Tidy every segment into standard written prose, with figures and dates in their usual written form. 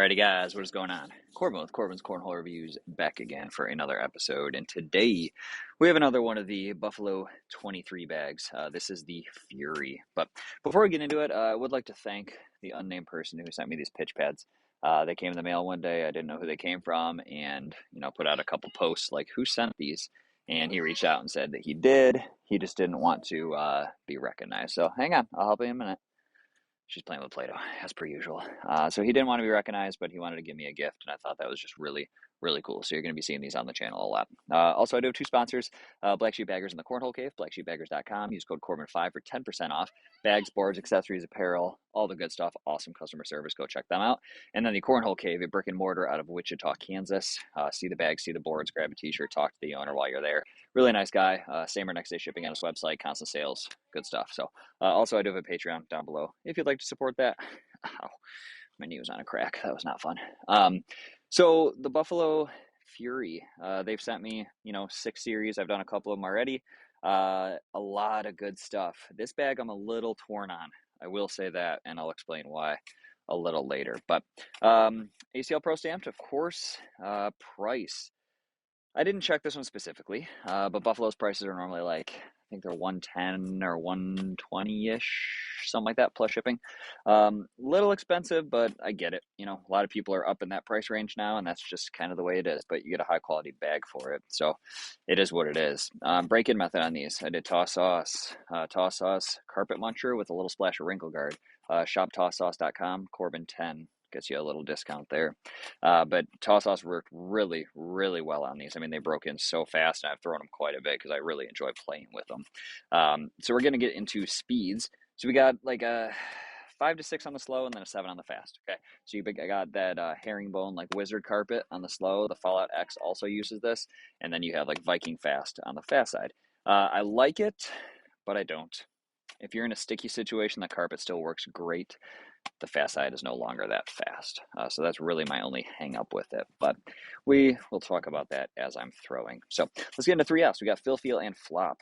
Alrighty, guys, what is going on? Corbin with Corbin's Cornhole Reviews back again for another episode. And today we have another one of the Buffalo 23 bags. This is the Fury. But before we get into it, I would like to thank the unnamed person who sent me these pitch pads. They came in the mail one day. I didn't know who they came from and, put out a couple posts like, who sent these? And he reached out and said that he did. He just didn't want to be recognized. So hang on, I'll help you in a minute. She's playing with Play-Doh, as per usual. So he didn't want to be recognized, but he wanted to give me a gift, and I thought that was just really, really cool. So you're going to be seeing these on the channel a lot. Also, I do have two sponsors, Black Sheep Baggers and the Cornhole Cave, blacksheepbaggers.com. Use code Corbin5 for 10% off. Bags, boards, accessories, apparel, all the good stuff. Awesome customer service. Go check them out. And then the Cornhole Cave, a brick and mortar out of Wichita, Kansas. See the bags, see the boards, grab a t-shirt, talk to the owner while you're there. Really nice guy. Same or next day shipping on his website, constant sales, good stuff. So also, I do have a Patreon down below if you'd like to support that. Ow, my knee was on a crack. That was not fun. So the Buffalo Fury, they've sent me, 6 series. I've done a couple of them already. A lot of good stuff. This bag I'm a little torn on. I will say that, and I'll explain why a little later. But ACL Pro Stamped, of course. Price. I didn't check this one specifically, but Buffalo's prices are normally like, I think they're 110 or 120-ish, something like that, plus shipping. Little expensive, but I get it. A lot of people are up in that price range now, and that's just kind of the way it is, but you get a high-quality bag for it, so it is what it is. Break-in method on these. I did Toss Sauce, Carpet Muncher with a little splash of Wrinkle Guard. ShopTossSauce.com, Corbin10. Gets you a little discount there. But Toss Sauce worked really, really well on these. I mean, they broke in so fast, and I've thrown them quite a bit because I really enjoy playing with them. So we're going to get into speeds. So we got like a 5 to 6 on the slow and then a 7 on the fast. Okay, so I got that herringbone like wizard carpet on the slow. The Fallout X also uses this, and then you have like Viking fast on the fast side. I like it, but I don't. If you're in a sticky situation, the carpet still works great. The fast side is no longer that fast. So that's really my only hang up with it. But we will talk about that as I'm throwing. So let's get into 3S. We got Fill, Feel, and Flop.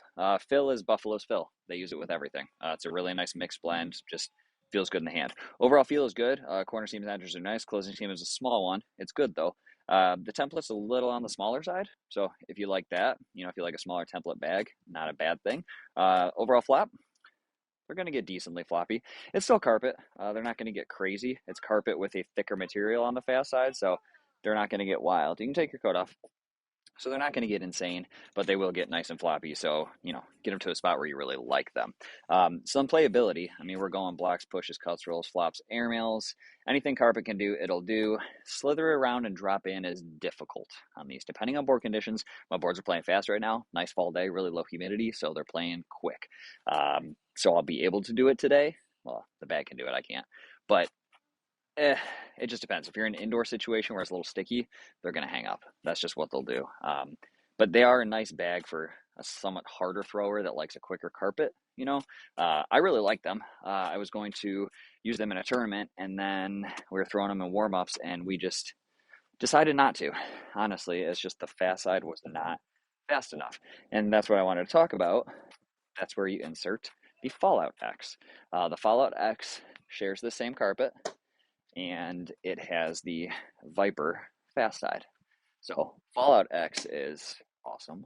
Fill is Buffalo's Fill. They use it with everything. It's a really nice mixed blend. Just feels good in the hand. Overall feel is good. Corner seam edges are nice. Closing seam is a small one. It's good though. The template's a little on the smaller side. So if you like that, if you like a smaller template bag, not a bad thing. Overall flop, they're going to get decently floppy. It's still carpet. They're not going to get crazy. It's carpet with a thicker material on the fast side, so they're not going to get wild. You can take your coat off. So they're not going to get insane, but they will get nice and floppy. So, get them to a spot where you really like them. Some playability. I mean, we're going blocks, pushes, cuts, rolls, flops, airmails. Anything carpet can do, it'll do. Slither around and drop in is difficult on these, depending on board conditions. My boards are playing fast right now. Nice fall day, really low humidity, so they're playing quick. So I'll be able to do it today. Well, the bag can do it. I can't. But it just depends. If you're in an indoor situation where it's a little sticky, they're going to hang up. That's just what they'll do. But they are a nice bag for a somewhat harder thrower that likes a quicker carpet. I really like them. I was going to use them in a tournament, and then we were throwing them in warm-ups, and we just decided not to. Honestly, it's just the fast side was not fast enough. And that's what I wanted to talk about. That's where you insert the Fallout X. The Fallout X shares the same carpet, and it has the Viper fast side. So Fallout X is awesome.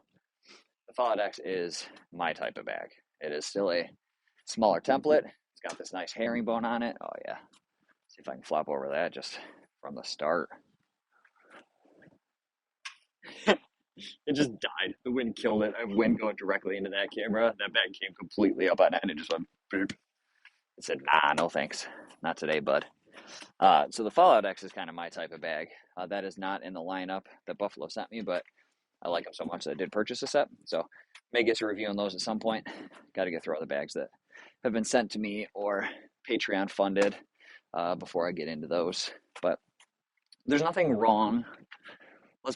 The Fallout X is my type of bag. It is still a smaller template. It's got this nice herringbone on it. Oh yeah. See if I can flop over that just from the start. It just died. The wind killed it. I have wind going directly into that camera. That bag came completely up on it and it just went boop. It said, nah, no thanks. Not today, bud. So the Fallout X is kind of my type of bag. That is not in the lineup that Buffalo sent me, but I like them so much that I did purchase a set. So may get to reviewing those at some point. Got to get through other bags that have been sent to me or Patreon funded before I get into those. But there's nothing wrong.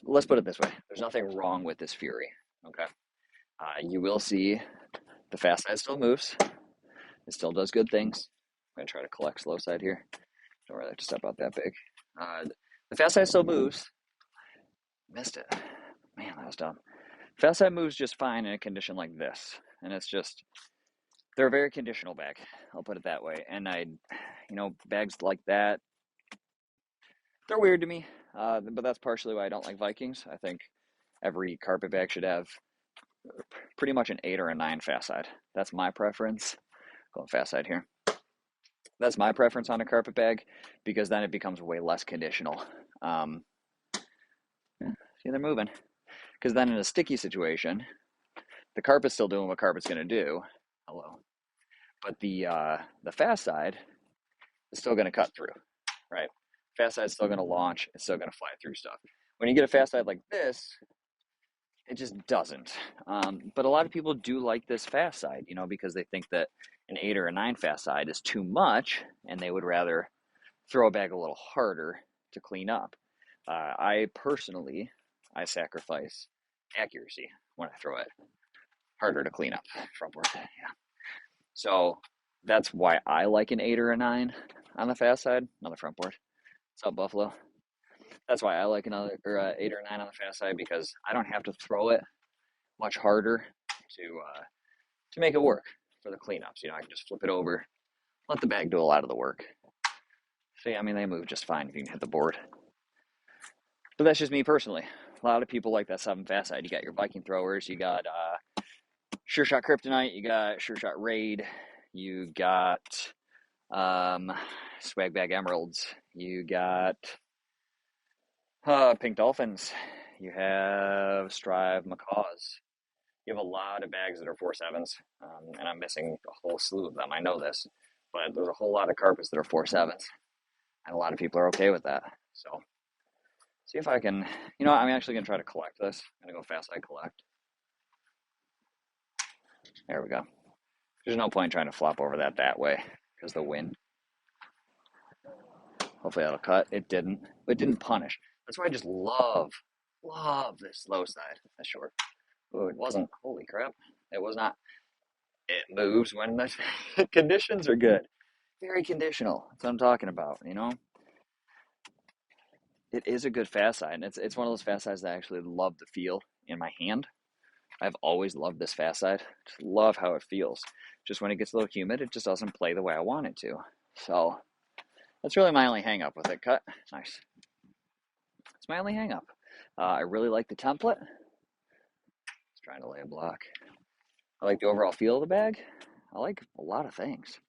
Let's put it this way. There's nothing wrong with this Fury. Okay. You will see the fast side still moves. It still does good things. I'm going to try to collect slow side here. Don't really have to step out that big. The fast side still moves. Missed it. Man, that was dumb. Fast side moves just fine in a condition like this. And it's just, they're a very conditional bag. I'll put it that way. And bags like that, They're weird to me, but that's partially why I don't like Vikings. I think every carpet bag should have pretty much an 8 or a 9 fast side. That's my preference. Going fast side here. That's my preference on a carpet bag because then it becomes way less conditional. Um, See, they're moving. Because then in a sticky situation, the carpet's still doing what carpet's going to do. Hello. But the fast side is still going to cut through, right? Fast side's still going to launch. It's still going to fly through stuff. When you get a fast side like this, it just doesn't. But a lot of people do like this fast side, because they think that an 8 or a 9 fast side is too much, and they would rather throw a bag a little harder to clean up. I personally, I sacrifice accuracy when I throw it harder to clean up frontboard. Yeah. So that's why I like an 8 or a 9 on the fast side, on the front board. What's up, Buffalo? That's why I like another or 8 or 9 on the fast side because I don't have to throw it much harder to make it work for the cleanups. I can just flip it over, let the bag do a lot of the work. See, I mean, they move just fine if you can hit the board. But that's just me personally. A lot of people like that 7 fast side. You got your Viking throwers, you got Sure Shot Kryptonite, you got Sure Shot Raid, you got Swag Bag Emeralds, you got Pink Dolphins, you have Strive Macaws. You have a lot of bags that are 4.7s, and I'm missing a whole slew of them. I know this, but there's a whole lot of carpets that are 4.7s, and a lot of people are okay with that. So, see if I can, I'm actually going to try to collect this. I'm going to go fast side collect. There we go. There's no point trying to flop over that way because the wind. Hopefully that'll cut. It didn't. It didn't punish. That's why I just love this low side. That's short. Oh, it wasn't. Holy crap. It was not. It moves when the conditions are good. Very conditional. That's what I'm talking about. It is a good fast side, and it's one of those fast sides that I actually love the feel in my hand. I've always loved this fast side. Just love how it feels. Just when it gets a little humid, it just doesn't play the way I want it to. So that's really my only hang up with it. Cut. Nice. It's my only hang up. I really like the template. Just trying to lay a block. I like the overall feel of the bag. I like a lot of things.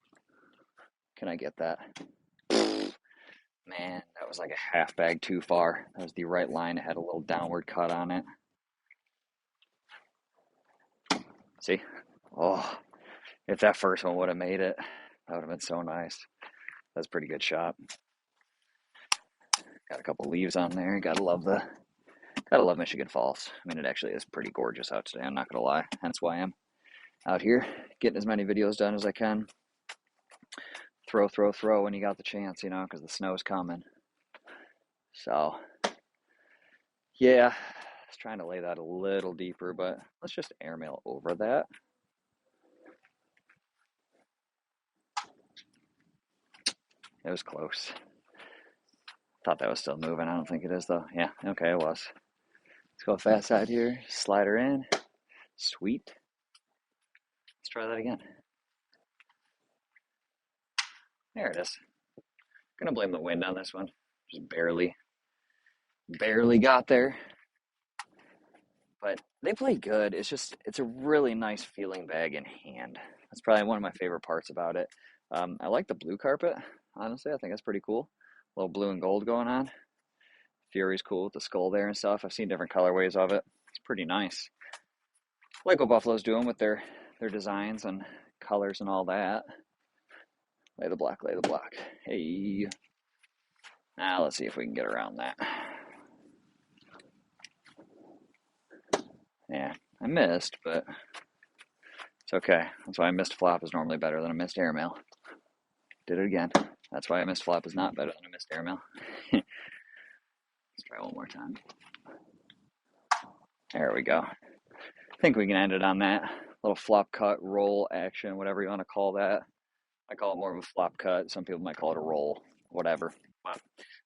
Can I get that? Man, that was like a half bag too far. That was the right line. It had a little downward cut on it. See? Oh, if that first one would have made it, that would have been so nice. That's a pretty good shot. Got a couple leaves on there. Gotta love Michigan Falls. I mean, it actually is pretty gorgeous out today. I'm not gonna lie. Hence why I'm out here getting as many videos done as I can. Throw when you got the chance, because the snow's coming. So, yeah, I was trying to lay that a little deeper, but let's just airmail over that. It was close. Thought that was still moving. I don't think it is, though. Yeah, okay, it was. Let's go fast side here. Slide her in. Sweet. Let's try that again. There it is. Gonna blame the wind on this one. Just barely got there. But they play good. It's a really nice feeling bag in hand. That's probably one of my favorite parts about it. I like the blue carpet. Honestly, I think that's pretty cool. A little blue and gold going on. Fury's cool with the skull there and stuff. I've seen different colorways of it. It's pretty nice. I like what Buffalo's doing with their designs and colors and all that. Lay the block. Hey. Now let's see if we can get around that. Yeah, I missed, but it's okay. That's why a missed flop is normally better than a missed airmail. Did it again. That's why a missed flop is not better than a missed airmail. Let's try one more time. There we go. I think we can end it on that. Little flop cut, roll action, whatever you want to call that. I call it more of a flop cut. Some people might call it a roll, whatever. But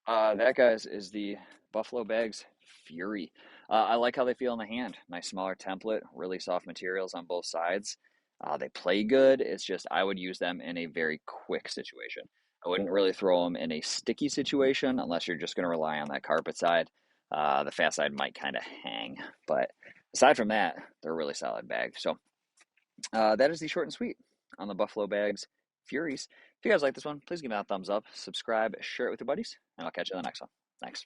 that, guys, is the Buffalo Bags Fury. I like how they feel in the hand. Nice smaller template, really soft materials on both sides. They play good. It's just I would use them in a very quick situation. I wouldn't really throw them in a sticky situation unless you're just going to rely on that carpet side. The fat side might kind of hang, but aside from that, they're a really solid bag. So that is the short and sweet on the Buffalo Bags Furies. If you guys like this one, please give me a thumbs up, subscribe, share it with your buddies, and I'll catch you in the next one. Thanks.